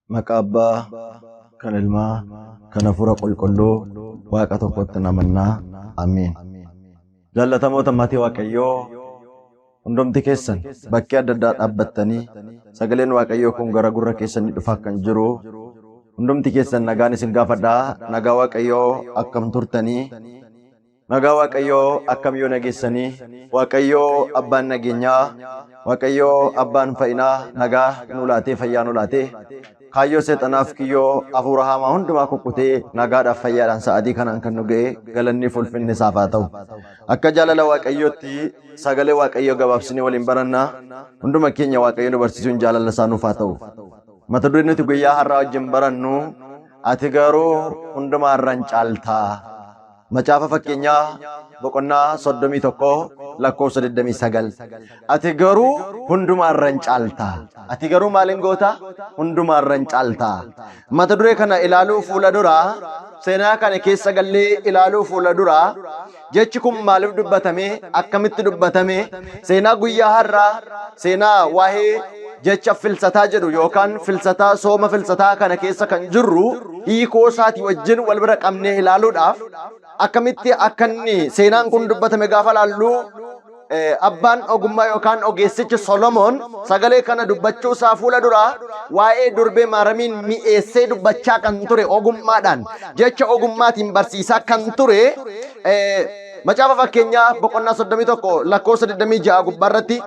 Maqaa Abbaa, kan Ilmaa, kan Hafuura Qulqulluu, Waaqa tokkotti namannaa. Amiin. Jaallatamoota maatii Waaqayyoo, hundumti keessan bakkee adda addaa dhaabbattanii sagaleen Waaqayyoo kun gara gurra keessanii dhufaa kan jiru. Hundumti keessan nagaan isin gaafadhaa. Nagaa Waaqayyoo akkam turtanii? Nagaa Waaqayyoo akkam yoo nageessanii? Waaqayyoo abbaan nageenyaa, Waaqayyoo abbaan fayyinaa nagaa nu laatee fayyaa nu laatee kaayyoo seexanaaf kiyyoo hafuura hamaa hundumaa kukkutee nagaadhaaf fayyaadhaan sa'aatii kanaan kan nu ga'e galanni ulfinni isaaf haa ta'u. Akka jaalala Waaqayyootti sagalee Waaqayyoo gabaabsinee waliin barannaa. Hunduma keenya Waaqayyo nu barsiisuun jaalala isaa nuuf haa ta'u. Mata dureen nuti guyyaa har'aa wajjin barannu ati garuu hundumaa irraan caaltaa. Macaafa fakkeenyaa boqonnaa 31 lakkoofsa 29. Ati garuu hundumaa irraan caaltaa. Ati garuu maaliin goota? Hundumaa irraan caaltaa. Mata duree kana ilaaluu fuula duraa, seenaa kana keessa gallee ilaaluu fuula duraa, jechi kun maaliif dubbatame? Akkamitti dubbatame? Seenaa guyyaa har'aa, seenaa waa'ee jecha filsataa jedhu yookaan filsataa sooma filsataa kana keessa kan jirru hiikoo isaatii wajjin wal bira qabnee ilaaluudhaaf akkamitti akkanni seenaan kun dubbatame gaafa laallu abbaan ogummaa yookaan ogeessichi Solomoon sagalee kana dubbachuu isaa fuula duraa waa'ee durbee Maaramiin mi'eessee dubbachaa kan ture ogummaadhaan jecha ogummaatiin barsiisaa kan ture. Macaafa fakkeenyaa boqonnaa 31 lakkoofsa 26 gubbaarratti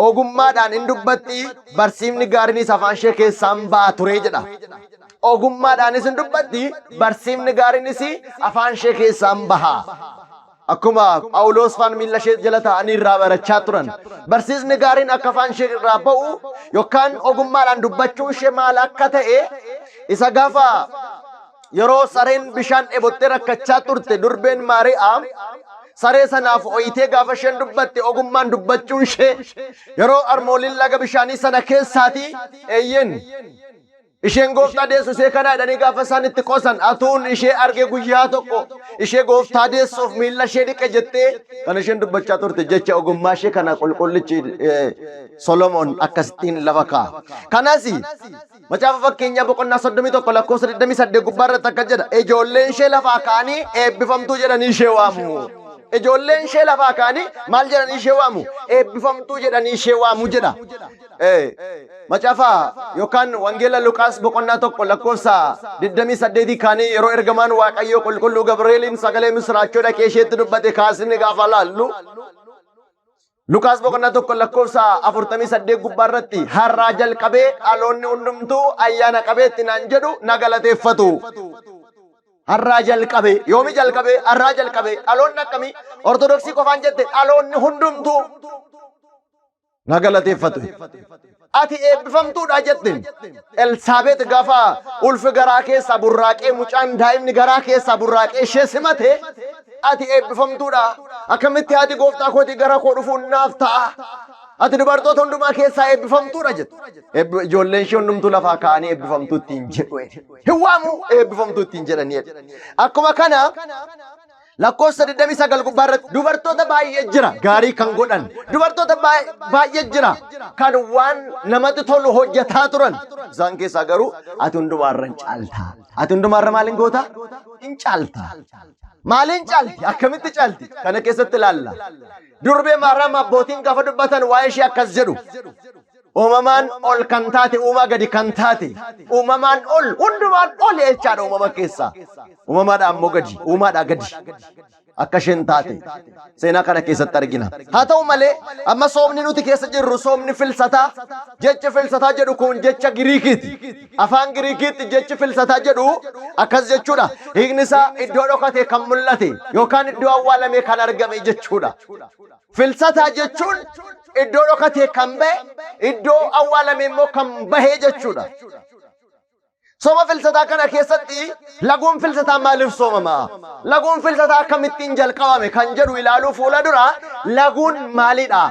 ogummaadhaan hin dubbatti barsiifni gaariinis afaan ishee keessaan ba'aa ture jedha. Ogummaadhaanis hin dubbatti barsiifni gaariinis afaan ishee keessaan baha. Akkuma Phaawulos faan miilla ishee jala taa'anii irraa barachaa turan. Barsiisni gaariin akka afaan ishee irraa ba'u yookaan ogummaadhaan dubbachuun ishee maal akka ta'e isa gaafa yeroo sareen bishaan dheebottee rakkachaa turte durbeen Maariyaam saree sanaaf ooyitee gaafa isheen dubbatte ogummaan dubbachuun ishee yeroo armooliin laga bishaanii sana keessaati eeyyen isheen gooftaa deessu ishee kana jedhanii gaafa isaan itti qosan atuun ishee arge guyyaa tokko ishee gooftaa deessuuf miilla ishee dhiqe jettee kan isheen dubbachaa turte jecha ogummaa ishee kana qulqullichi Solomoon akkasittiin lafa kaa'a. Kanas macaafa fakkeenyaa boqonnaa 31 lakkoofsa 28 gubbaarratti akka jedha ijoolleen ishee lafaa ka'anii eebbifamtuu jedhanii ishee waamu. Ijoolleen ishee lafaa ka'anii maal jedhanii ishee waamu? Eebbifamtuu jedhanii ishee waamu jedha. Macaafa yookaan wangeela Luqaas boqonnaa 1 lakkoofsa 28 kaanii yeroo ergamaan Waaqayyoo qulqulluu Gabri'eeliin sagalee misraachoo dhaqee isheetti dubbate kaasni gaafa laallu Luqaas boqonnaa 1 lakkoofsa 48 gubbaarratti har'aa jalqabee dhaloonni hundumtuu ayyaana qabeetti naan jedhu na galateeffatu. Har'aa jalqabe yoomi jalqabe har'aa jalqabe dhaloonni akkamii ortodoksii qofaan jette dhaloonni hundumtuu na galateeffatu. Ati eebbifamtuudha jettin. Elsaabeet gaafa ulfi garaa keessaa burraaqee mucaan daa'imni garaa keessaa burraaqee ishee simate ati eebbifamtuudha. Akkamitti haati gooftaa kooti gara koo dhufuun naaf ta'a. Ati dubartoota hundumaa keessaa eebbifamtuudha jettu. Ijoolleen ishee hundumtuu lafaa ka'anii eebbifamtuutti hin jedhu. Hin waamu eebbifamtuutti hin jedhanii. Akkuma kana lakkoofsa 29 gubbaarratti dubartoota baay'ee jira gaarii kan godhan. Dubartoota baay'ee jira kan waan namatti tolu hojjetaa turan. Isaan keessaa garuu ati hundumaarra hin caaltaa. Ati hundumaarra maaliin goota? Hin caaltaa. Maaliin caalti? Akkamitti caalti? Kana keessatti ilaalla. Durbee Maariyaam abbootiin gaafa dubbatan waa'ee ishee akkas jedhu. Uumamaan ol kan taate uumaa gadi kan taate uumamaan ol hundumaan ol jechaadha uumama keessaa. Uumamaadhaa ammoo gadi uumaadhaa gadi akka isheen taate seenaa kana keessatti argina. Haa ta'u malee amma soomni nuti keessa jirru soomni filsataa. Jechi filsataa jedhu kun jecha Giriikiiti. Afaan Giriikiitti jechi filsataa jedhu akkas jechuudha. Hiikni isaa iddoo dhokate kan mul'ate yookaan iddoo awwaalame kan argame jechuudha. Filsataa jechuun iddoo dhokate kan bahe iddoo awwaalame immoo kan bahee jechuudha. Sooma filsataa kana keessatti laguun filsataa maaliif soomama? Laguun filsataa akkamittiin jalqabame kan jedhu ilaaluu fuula dura laguun maalidha?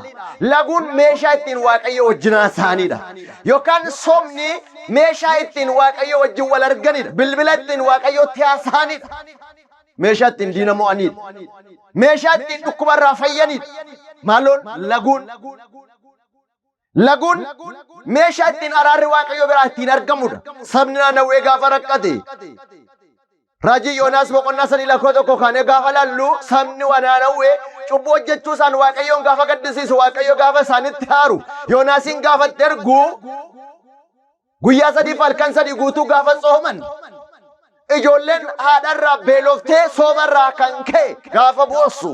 Laguun meeshaa ittiin Waaqayyo wajjin haasa'anidha. Yookaan soomni meeshaa ittiin Waaqayyo wajjin wal arganidha. Bilbila ittiin Waaqayyotti haasa'anidha. Meeshaa ittiin diina mo'anidha. Meeshaa ittiin dhukkubarraa fayyanidha. Maaloon laguun laguun meeshaa ittiin araarri Waaqayyo biraa ittiin argamudha. Sabni naannawee gaafa rakkate raajii Yoonaas boqonnaa 3:1 kaanee gaafa laallu sabni naannawee cubbuu hojjechuu isaan Waaqayyoon gaafa gaddisiisu Waaqayyo gaafa isaanitti haaru Yoonaasin gaafa ergu guyyaa 3 halkan 3 guutuu gaafa sooman ijoolleen haadharraa beeloftee soomarraa kan ka'e gaafa boossu.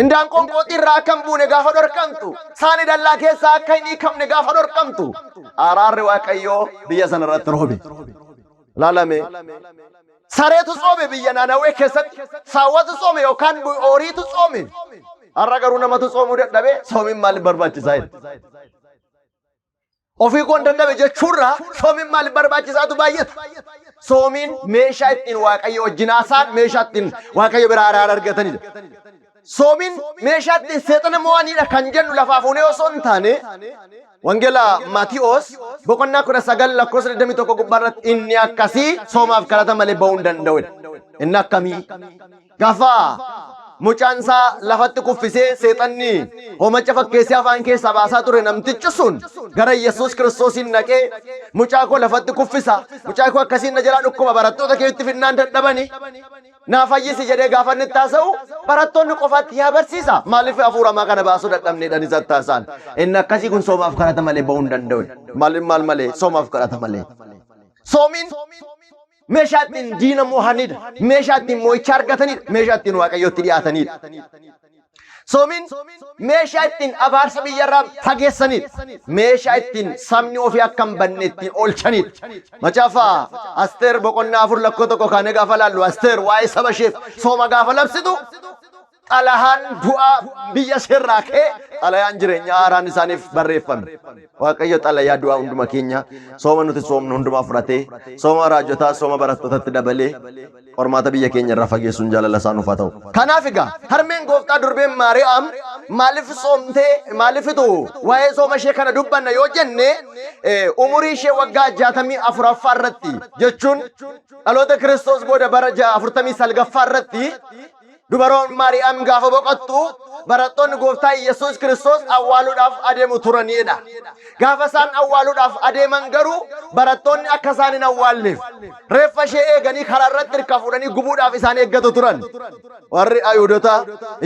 Indaan qoonqooxii irraa kan buune gaafa dhorkamtu saani dallaa keessaa akka hin hiikamne gaafa dhorkamtu araarri Waaqayyoo biyya sana irratti roobe. Laalame sareetu soome biyya naannawee keessatti saawwatu soome yookaan horiitu soome. Har'a garuu namatu soomuu dadhabee soomiin maaliif barbaachisaa jedha. Ofii koon dadhabe jechuurraa soomiin maaliif barbaachisaatu baay'ata. Soomiin meeshaa ittiin Waaqayyo wajjin haasa'an meeshaa ittiin Waaqayyo biraa araara argatanidha. Soomin meeshaa ittiin seexana mo'anidha kan jennu lafaaf hunee osoo hin taane wangeela Maatiyoos boqonnaa 19:21 gubbaarratti inni akkasii soomaaf kadhata malee ba'uu hin danda'udha. Inni akkamii gaafa mucaan isaa lafatti kuffisee seexanni hoomacha fakkeessee afaan keessaa baasaa ture namtichi sun gara Yesuus Kiristoosiin naqee mucaa koo lafatti kuffisa mucaa koo akkasiin na jalaa dhukkuba barattoota keetti finnaan dadhabani naa fayyisi jedhee gaafa inni taasa'u barattoonni qofaatti yaa barsiisa maaliif hafuuramaa kana baasuu dadhabneedhaan isa taasaan inni akkasii kun soomaaf kadhata malee ba'uu hin danda'u. Maal malee soomaaf kadhata malee. Soomiin meeshaa ittiin diina mo'anidha. Meeshaa ittiin mo'icha argatanidha. Meeshaa ittiin Waaqayyotti dhiyaatanidha. Soomiin meeshaa ittiin abaarsa biyyarraa fageessanidha. Meeshaa ittiin sabni ofii akka hin banne ittiin oolchanidha. Macaafa Asteer boqonnaa 4:1 kaanee gaafa laallu Asteer waa'ee saba isheef sooma gaafa labsitu xalahaan du'aa biyya seerraa ka'e xalayaan jireenya haaraan isaaniif barreeffame. Waaqayyo xalayaa du'aa hunduma keenya sooma nuti soomnu hundumaa fudhatee sooma raajotaa sooma barattootatti dabalee qormaata biyya keenya irraa fageessuun jaalala isaa nuuf haa ta'u. Kanaaf egaa harmeen gooftaa durbeen Maariyaam maaliif soomtee maaliifitu waa'ee sooma ishee kana dubbanna yoo jenne umurii ishee waggaa 64 irratti jechuun dhaloota Kiristoos booda bara 49 irratti dubaroon Maariyaam gaafa boqottu barattoonni gooftaa Yesuus Kiristoos awwaaluudhaaf adeemu turanidha. Gaafa isaan awwaaluudhaaf adeeman garuu barattoonni akka isaan hin awwaalleef reeffa ishee eeganii karaa irratti hirka fuudhanii gubuudhaaf isaan eeggatu turan. Warri Ayuudota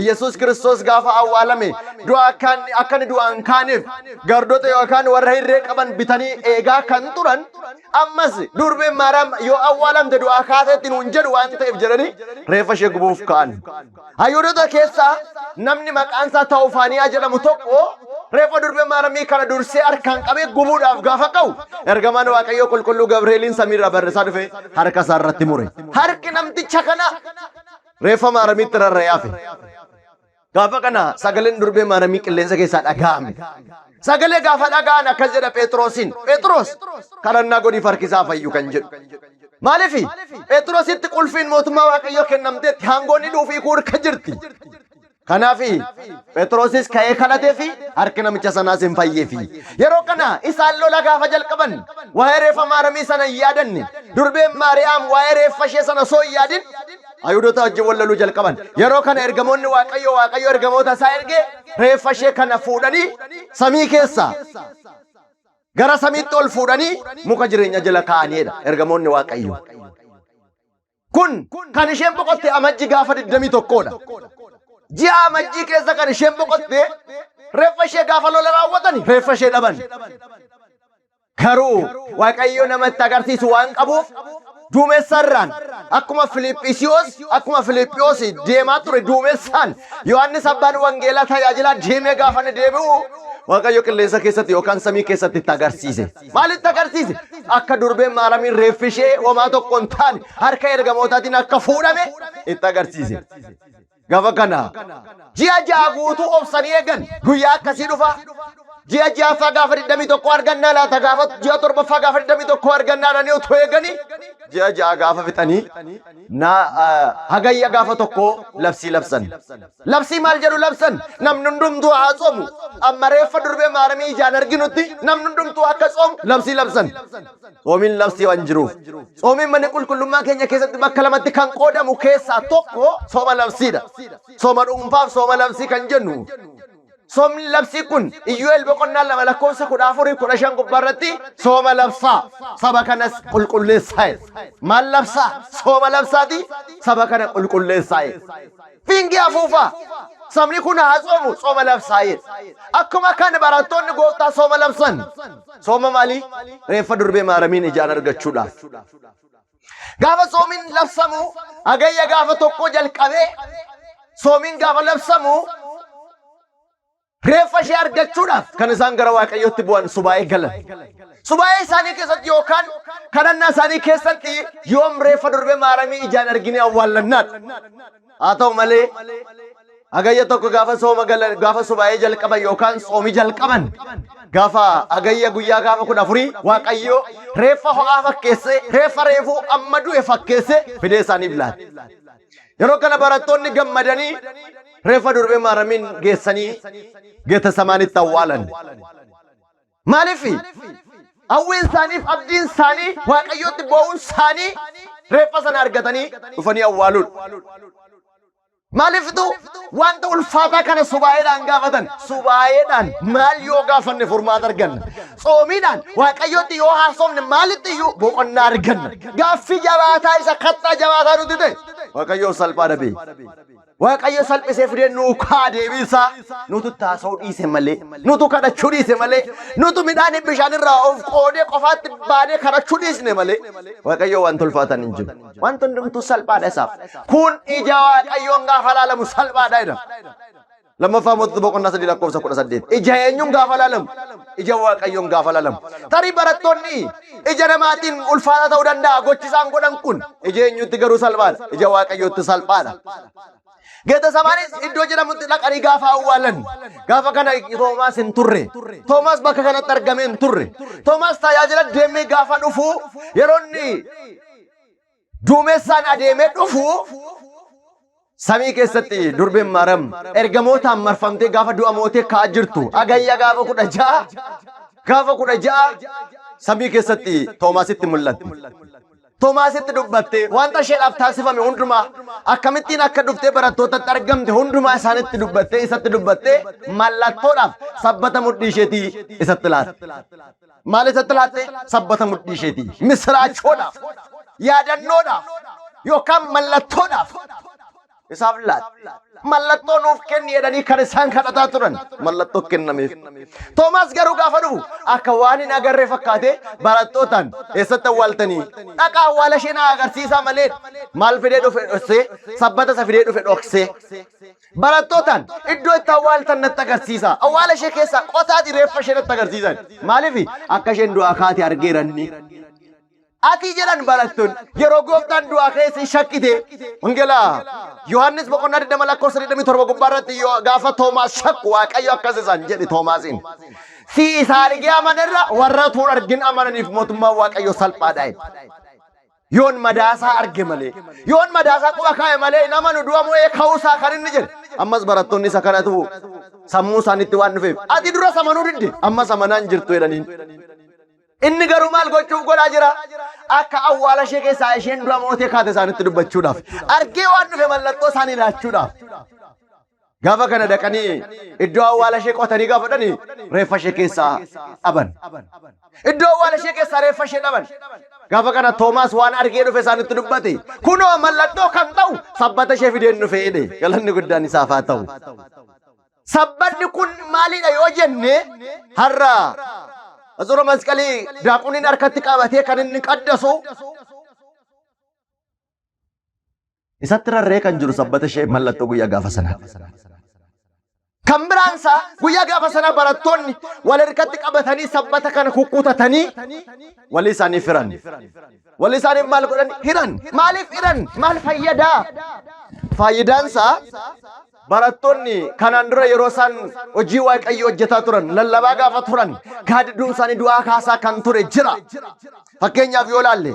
Yesuus Kiristoos gaafa awwaalame du'a akka inni du'aan kaaneef gardota yookaan warra hirree qaban bitanii eegaa kan turan ammas durbeen Maariyaam yoo awwaalamte du'aa kaateetti nuun jedhu waan ta'eef jedhanii reeffa ishee gubuuf ka'an. Ayuudota keessaa namni maqaan isaa Taawufaaniyaa jedhamu tokko reeffa durbee Maariyaamii kana dursee harkaan qabee gubuudhaaf gaafa ka'u ergamaan Waaqayyoo qulqulluu Gabreeliin samiirraa barreessaa dhufe harka isaa irratti mure. Harki namticha kana reeffa Maariyaamiitti rarra'ee hafe. Gaafa kana sagaleen durbee Maariyaamii qilleensa keessaa dhaga'ame. Sagalee gaafa dhaga'an akkas jedha Phexrosiin. Phexros kadhannaa godhiif harki isaa fayyu kan jedhu. Maaliif Phexrositti qulfiin mootummaa Waaqayyoo kennamteetti hangoonni dhuufii kuurka jirti. Kanaaf Phexrosis ka'ee kadhatee fi harki namicha sanaas hin fayyeefi. Yeroo kana isaan lola gaafa jalqaban waa'ee reeffa Maariyaamii sana hin yaadanne durbeen Maariyaam waa'ee reeffa ishee sana osoo hin yaadin Ayuudota wajjin wal loluu jalqaban. Yeroo kana ergamoonni Waaqayyo ergamoota isaa ergee reeffa ishee kana fuudhanii samii keessa gara samiitti ol fuudhanii muka jireenya jala kaa'aniidha ergamoonni Waaqayyo. Kun kan isheen boqotte amajji gaafa 21dha. Ji'a amajjii keessa kan isheen boqotte reeffa ishee gaafa lola raawwatani reeffa ishee dhaban. Garuu Waaqayyo namatti agarsiisu waan qabuuf duumessarraan akkuma Filiiphiyoos deemaa ture duumessaan Yohaannis abbaan wangeelaa tajaajilaa deemee gaafa inni deebi'u Waaqayyo qilleensa keessatti yookaan samii keessatti itti agarsiise. Maalitti agarsiise? Akka durbeen Maariyaamiin reeffi ishee homaa tokko hin taane harka ergamootaatiin akka fuudhame itti agarsiise. Gaafa kana ji'a 6 guutuu obsanii eegan guyyaa akkasii dhufa. ji'a ja'affaa gaafa 21 argannaa laata gaafa ji'a 7ffaa gaafa 21 argannaa dhanii otoo eeganii ji'a ja'a gaafa fixanii hagayya gaafa tokko labsii labsan. Labsii maal jedhu labsan namni hundumtuu haa soomu amma reeffa durbee maaramii ijaan arginutti namni hundumtuu akka soomu labsii labsan. Soomiin labsii waan jiruuf soomiin mana qulqullummaa keenya keessatti bakka lamatti kan qoodamu keessaa tokko sooma labsiidha. Sooma dhuunfaaf sooma labsii kan jennu. Soomni labsii kun Iyyoo'el boqonnaa 2 lakkoofsa 14 15 gubbaarratti sooma labsaa saba kanas qulqulleessaa. Maal labsaa? Sooma labsaati saba kana qulqulleessaa. Fiingi afuufaa sabni kun haa soomu sooma labsaa. Akkuma kana barattoonni gooftaa sooma labsan. Sooma maalii? Reeffa durbee maaramiin ijaan argachuudhaaf. Gaafa soomiin labsamu hagayya gaafa tokko jalqabee soomiin gaafa labsamu reeffa ishee argachuudhaaf kan isaan gara Waaqayyootti bu'an subaa'ee galan. Subaa'ee isaanii keessatti yookaan kadhannaa isaanii keessatti yoom reeffa durbee maaramii ijaan argine awwaallannaadha. Haa ta'u malee hagayya tokko gaafa sooma galan gaafa subaa'ee jalqaban yookaan soomii jalqaban gaafa hagayya guyyaa gaafa 14 Waaqayyo reeffa ho'aa fakkeesse reeffa reefuu amma du'e fakkeesse fidee isaaniif laate. Yeroo kana barattoonni gammadanii reeffa durbee maaramiin geessanii Geetesemaanitti awwaalan. Maaliif? Hawwiin isaaniif abdiin isaanii Waaqayyootti boo'uun isaanii reeffa sana argatanii dhufanii awwaaluudha. Maaliiftu wanta ulfaataa kana subaa'eedhaan gaafatan? Subaa'eedhaan maal yoo gaafanne furmaata arganna? Soomiidhaan Waaqayyootti yoo haasofne maalitti iyyuu boqonnaa arganna? Gaaffii jabaataa isa kattaa jabaataa nuti ta'e Waaqayyoo salphaa dhabee. Waaqayyo salphisee fidee nuu kaa deebisaa nutu taasoo dhiise malee nutu kadhachuu dhiise malee nutu midhaan bishaan irraa of qoodee qofaatti baanee kadhachuu dhiisne malee Waaqayyo wanta ulfaatan hin jiru. Wanta hundumtuu salphaadha isaaf. Kun ija Waaqayyoon gaafa laalamu salphaadha jedha. Lammaffaa Mootota boqonnaa 3 lakkoofsa 18. Ija eenyuun gaafa laalamu? Ija Waaqayyoon gaafa laalamu. Tarii barattoonni ija namaatiin ulfaataa ta'uu danda'a gochisaan godhan kun ija eenyutti garuu salphaadha. Ija Waaqayyootti salphaadha. Geetesemaaniis iddoo jedhamutti dhaqanii gaafa awwaalan gaafa kana Toomaas hin turre. Toomaas bakka kanatti argamee hin turre. Toomaas tajaajila deemee gaafa dhufu yeroo inni duumessaan adeemee dhufu samii keessatti durbeen maaram ergamootaan marfamtee gaafa du'a mootee ka'aa jirtu hagayya gaafa 16 samii keessatti Toomaasitti mul'atte. Toomaasitti dubbatte wanta isheedhaaf taasifame hundumaa akkamittiin akka dhuftee barattootatti argamte hundumaa isaanitti dubbatte isatti dubbatte mallattoodhaaf sabbata mudhii isheetii isatti laatte. Maal isatti laatte? Sabbata mudhii isheetii misraachoodhaaf yaadannoodhaaf yookaan mallattoodhaaf isaaf laatte. Mallattoo nuuf kenni jedhanii kan isaan kadhataa turan mallattoo kennameef. Toomaas garuu gaafa dhufu akka waan hin agarree fakkaate barattootaan eessatti awwaaltanii dhaqaa awwaala ishee na agarsiisaa malee maal fidee dhufe dhoksee sabbata isa fidee dhufe dhoksee barattootaan iddoo itti awwaaltan natti agarsiisa awwaala ishee keessaa qotaati reeffa ishee natti agarsiisan maaliif akka isheen du'aa kaate argeeranni. Ati jedhan barattoonni yeroo gooftaan du'aa keessa shakkite wangeelaa Yohaannis boqonnaa 20 lakkoofsa 27 gubbaarratti gaafa Toomaas shakku Waaqayyo akkas isaan jedhe Toomaasiin. Si isa argee amanarra warra tuun argin amananiif mootummaan Waaqayyo salphaadha. Yoon madaasaa arge malee yoon madaasaa quba kaa'e malee nama nu du'a moo'ee ka'uusaa kan inni jedhe. Ammas barattoonni isa kanatu sammuu isaaniitti waan dhufeef ati dura amanuu didde ammas amanaan jirtu jedhaniin. Inni garuu maal gochuuf godhaa jira? Akka awwaala ishee keessaa isheen du'a mootee kaate isaanitti dubbachuudhaaf argee waan dhufe mallattoo isaanii laachuudhaaf. Gaafa kana dhaqanii iddoo awwaala ishee qotanii gaafa dhanii reeffa ishee keessaa dhaban. Iddoo awwaala ishee keessaa reeffa ishee dhaban. Gaafa kana Toomaas waan argee dhufe isaanitti dubbate kunoo mallattoo kan ta'u sabbata ishee fideen dhufe jedhe galanni guddaan isaaf haa ta'u. Sabbanni kun maalidha yoo jenne har'a Azura masqalii daaquuniin harkatti qabatee kan inni qaddasu isatti rarree kan jiru sabbata ishee mallattoo guyyaa gaafa sanaa. Kan biraansa guyyaa gaafa sanaa barattoonni wal harkatti qabatanii sabbata kana kukkutatanii walii isaanii firan. Walii isaanii maal godhan? Hiran. Maaliif hiran? Maal fayyadaa? Fayyidaansa barattoonni kanaan dura yeroo isaan hojii waaqayyoo hojjetaa turan lallabaa gaafa turan gaadidduun isaanii du'aa kaasaa kan ture jira. Fakkeenyaaf yoo laalle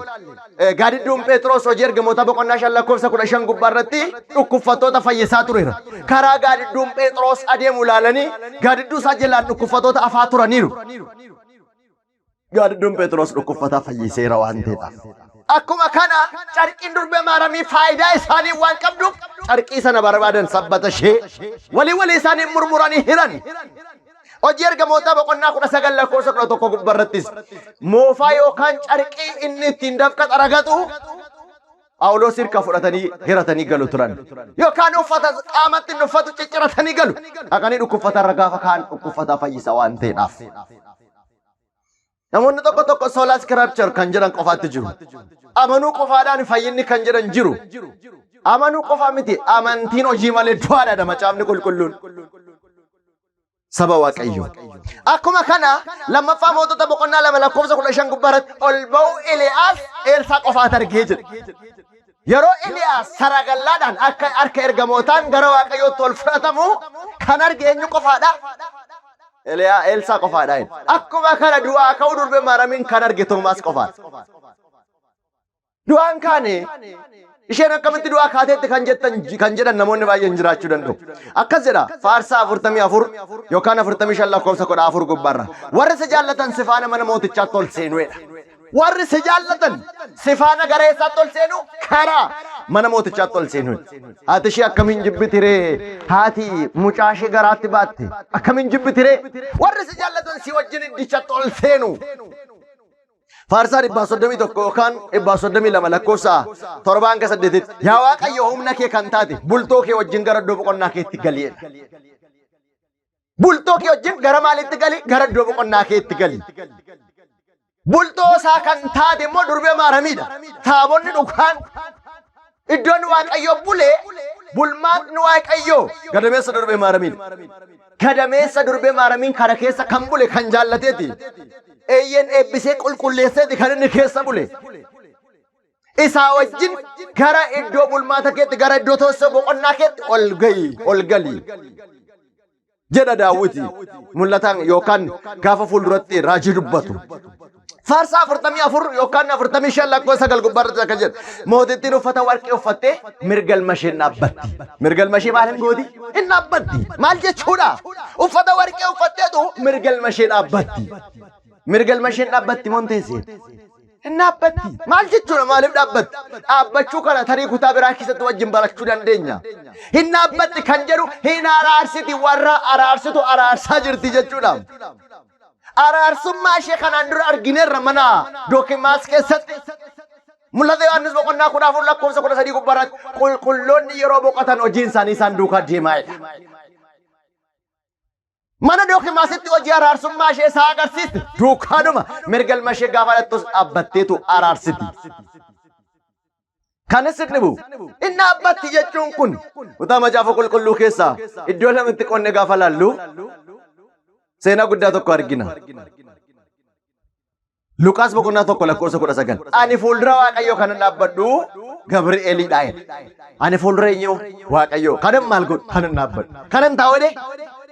gaadidduun Phexros hojii ergamoota boqonnaa 5 lakkoofsa 15 gubbaa irratti dhukkubsattoota fayyisaa tureera. Karaa gaadidduun Phexros adeemu ilaalanii gaadidduu isaa jalaan dhukkubsattoota afaa turaniiru. Gaadidduun Phexros dhukkubsataa fayyiseera waan ta'eedhaaf. Akkuma kana carqiin durbee maaramii faayidaa isaanii waan qabduuf carqii sana barbaadan sabbata ishee walii isaanii murmuranii hiran. Hojii ergamoota boqonnaa 19 lakkoofsa 11 gubbaa irrattis moofaa yookaan carqii inni ittiin dafqa xaragatu Phaawulos hirka fudhatanii hiratanii galu turan. Yookaan uffata qaamatti uffatu cicciratanii galu. Dhaqanii dhukkubsatarra gaafa kaan dhukkubsataa fayyisa waan ta'eedhaaf. Namoonni tokko soolaa scripture kan jedhan qofaatti jiru. Amanuu qofaadhaan fayyinni kan jedhan jiru. Amanuu qofa miti amantiin hojii malee du'aadha macaafni qulqulluun. Saba Waaqayyo. Akkuma kana lammaffaa mootota boqonnaa 2 lakkoofsa 15 gubbaa irratti ol ba'uu Eeliyaas Eelsaa qofaat argee jira. Yeroo Eeliyaas saragallaadhaan akka harka ergamootaan gara Waaqayyootti ol fudhatamu kan arge eenyu qofaadha? Eelsaa qofaadha. Akkuma kana du'aa ka'uu durbee maaramiin kan arge Toomaas qofaadha. Du'aan kaane isheen akkamitti du'aa kaateetti kan jedhan namoonni baay'een jiraachuu danda'u. Akkas jedha Faarsaa 44 yookaan 45 lakkoofsa 14 gubbaarra. Warri si jaallatan si faana mana mootichaatti ol seenuudha. Warri si jaallatan si faana gara eessaatti ol seenu? Karaa mana mootichaatti ol seenuudha. Haati ishee akkamiin jibbitiree? Haati mucaa ishee garaatti baatte akkamiin jibbitiree? Warri si jaallatan si wajjin iddichatti ol seenu. Faarsaa 131 yookaan 132 lakkoofsa 7-8 yaa Waaqayyo humna kee kan taate bultoo kee wajjin gara iddoo boqonnaa keetti gali. Bultoo kee wajjin gara maalitti gali? Gara iddoo boqonnaa keetti gali. Bultoo isaa kan taate immoo durbee maaramiidha. Taabonni dhugaan iddoon Waaqayyo bulee bulmaatni Waaqayyo gadameessa durbee maaramiidha. Gadameessa durbee maaramiin kana keessa kan bule kan jaallateeti. Eeyyen eebbisee qulqulleesseeti kan inni keessa bule. Isaa wajjin gara iddoo bulmaata keetti gara iddoo toosoo boqonnaa keetti ol gali. Jedha Daawiti mul'ataan yookaan gaafa fuulduratti raajii dubbatu. Faarsaa 44 yookaan 45 lakkoofsa 9 gubbaarratti akka jedhu mootittiin uffata warqee uffattee mirgalma ishee dhaabbatti. Mirgalma ishee maal hin gooti? Hin dhaabbatti. Maal jechuudha? Uffata warqee uffatteetu mirgalma ishee dhaabbatti. Mirgalma ishee dhaabbatti monteessee. Hin dhaabbatti. Maal jechuudha? Maaliif dhaabbatti? Dhaabbachuu kana tarii kutaa biraa keessatti wajjin barachuu dandeenya. Hin dhaabbatti kan jedhu hin araarsiti warra araarsitu araarsaa jirti jechuudha. Araarsummaa ishee kanaan dura argineerra mana Dookimaas keessatti. Mul'ata Yohaannis boqonnaa 14 lakkoofsa 13 gubbaarratti qulqulloonni yeroo boqotan hojiin isaanii isaan duukaa deemaa'edha. Mana Dookimaasitti hojii araarsummaa ishee isaa agarsiiste duukaadhuma mirgalma ishee gaafa dhattus dhaabbatteetu araarsiti. Kanis dhibu inni dhaabbatti jechuun kun kutaa macaafa qulqulluu keessaa iddoo lamatti qonne gaafa laallu seenaa guddaa tokko argina. Luqaas boqonnaa 1 lakkoofsa 19. Ani fuuldura Waaqayyoo kana dhaabbadhu Gabri'eelidha. Ani fuuldura eenyu Waaqayyoo kanan maal godhu kanan dhaabbadhu. Kanan taa'uudhe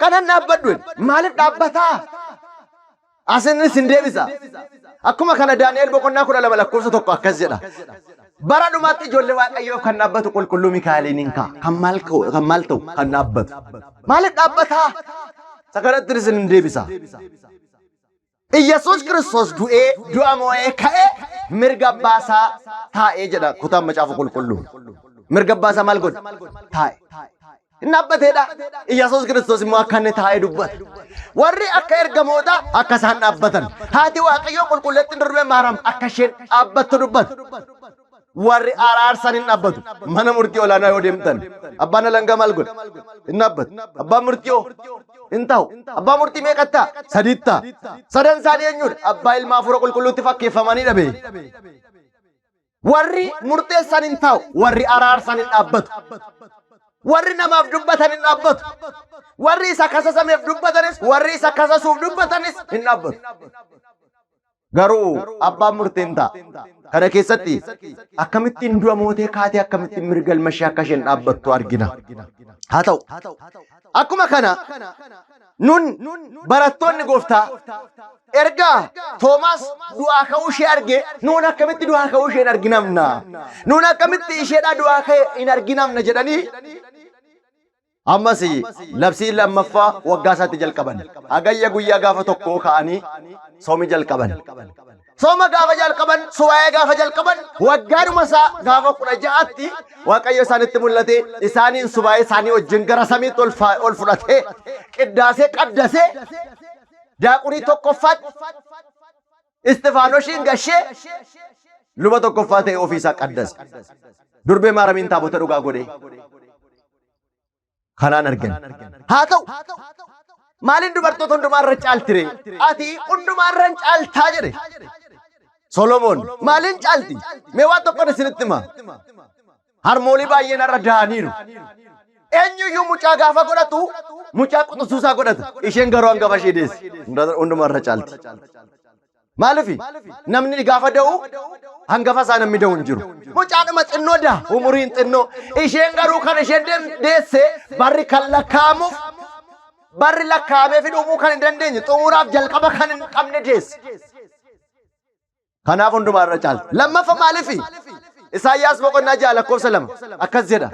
kanan dhaabbadhu. Maaliif dhaabbataa? Asinis hin deebisa. Akkuma kana Daani'el boqonnaa 12 lakkoofsa 1 akkas jedha. Bara dhumaatti ijoollee Waaqayyoo kan dhaabbatu qulqulluu Mikaa'eliin hin ka'a. Kan maal ta'u kan dhaabbatu. Maaliif dhaabbataa? Sakarattinis hin deebisa. Iyyasuus Kiristoos du'a moo'ee ka'ee mirga baasaa taa'ee jedha kutaan macaafa qulqulluu. Mirga baasaa maal godha? Taa'e. Hin dhaabbateedha. Iyyasuus Kiristoos immoo akka inni taa'ee dubbata. Warri akka ergamoota akka isaan dhaabbatan. Haati Waaqayyoo qulqulleettiin durbee Maariyaam akka isheen dhaabbattu dubbata. Warri araarsan hin dhaabbatu. Mana murtii olaanaa yoo deemtan abbaan alangaa maal godha? Hin dhaabbatu. Abbaan murtii hin ta'u. Abbaa murtii meeqatta? Sadiitta. Sadan isaanii eenyudha? Abbaa ilmaa hafuura qulqulluutti fakkeeffamanii dhabe. Warri murteessan hin ta'u. Warri araarsan hin dhaabbatu. Warri namaaf dubbatan hin dhaabbatu. Warri isa kasasameef dubbatanis warri isa kasasuuf dubbatanis hin dhaabbatu. Garuu abbaan murtii hin ta'a. kana keessatti akkamittiin du'a mootee kaatee akkamittiin mirgal mashii akka isheen dhaabbattu argina. haa ta'u akkuma kana nun barattoonni gooftaa ergaa Toomaas du'aa ka'uu ishee arge nuun akkamitti du'aa ka'uu ishee hin arginamna nuun akkamitti isheedhaa du'aa ka'e hin arginamna jedhanii ammas labsii lammaffaa waggaa isaatti jalqaban hagayya guyyaa gaafa tokkoo ka'anii soomi jalqaban sooma gaafa jalqaban suwaa'ee gaafa jalqaban waggaadhuma isaa gaafa 16tti waaqayyo isaanitti mul'ate isaaniin suwaa'ee isaanii wajjin gara samiitti ol fudhatee qiddaasee qaddasee daaqunii tokkoffaatti Istifaanoshiin gashee luba tokkoffaa ta'e ofiisaa qaddase durbee maaramiin taabota dhugaa godhee kanaan argan haa ta'u maaliin dubartoota hundumaarra caaltire ati hundumaarra caaltaa jedhe Solomoon maaliin caalti mee waan tokkoon isinitti hima harmoolii baay'een irra da'aniiru eenyuyyuu mucaa gaafa godhatu mucaa quxisuusaa godhata isheen garuu hangafa ishee deessi hundumaarra caalti maaliif namni gaafa da'u hangafa isaa namni da'u hin jiru mucaadhuma xinnoo daa umuriin xinnoo isheen garuu kan isheen deesse barri kan lakkaa'amuuf barri lakkaa'amee fi dhumuu kan hin dandeenye xumuraaf jalqaba kan hin qabne deesse kanaaf hundumaarra caalti lammaffaa maaliif Isaayyaas boqonnaa 6:2 akkas jedha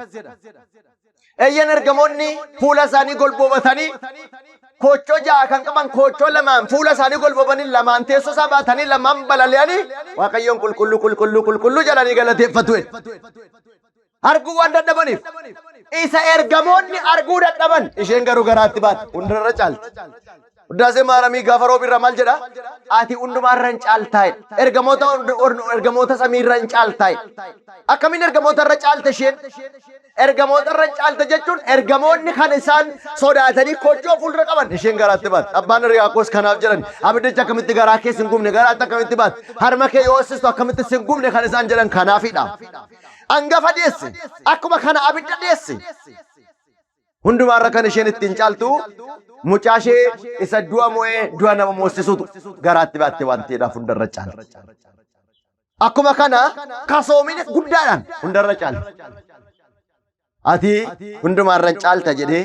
eeyyan ergamoonni fuula isaanii golboobatanii kochoo ja'a kan qaban kochoo lamaan fuula isaanii golboobanii lamaan teessoo isaa baatanii lamaan balali'anii waaqayyoon qulqulluu jedhanii galateeffatu arguu waan dadhabaniif isa ergamoonni arguu dadhaban isheen garuu garaatti baate hundarra caalti Uddaasee maaramii gaafa roobirra maal jedha ati hundumaarra hin caaltaa'e ergamoota samiirra hin caaltaa'e akkamiin ergamoota irra caalte isheen ergamoota irra hin caalte jechuun ergamoonni kan isaan sodaatanii kochoo fuuldura qaban isheen garaatti baate abbaan Hiriyaaqoos kanaaf jedhan abiddichi akkamitti garaa keessa hin gubne garaatti akkamitti baate harma kee yoo hoosistu akkamitti hin gubne kan isaan jedhan kanaafidha hangafa deesse akkuma kana abidda deesse hundumaarra kan isheen ittiin caaltu mucaa ishee isa du'a mo'ee du'a nama moosisutu garaatti baatte waan ta'eedhaaf hundarra caalti akkuma kana kasoominis guddaadhaan hundarra caalti ati hundumaarra caalta jedhee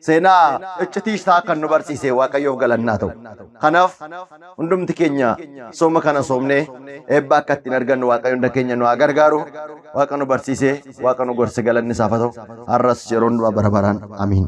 seenaa iccitiisaa kan nu barsiise waaqayyoof galannaa ta'u kanaaf hundumti keenya sooma kana soomnee eebba akka ittiin argannu waaqayyo hunda keenya nu haa gargaaru waaqa nu barsiise waaqa nu gorse galanni isaaf haa ta'u har'as yeroon du'a bara baraan amiin.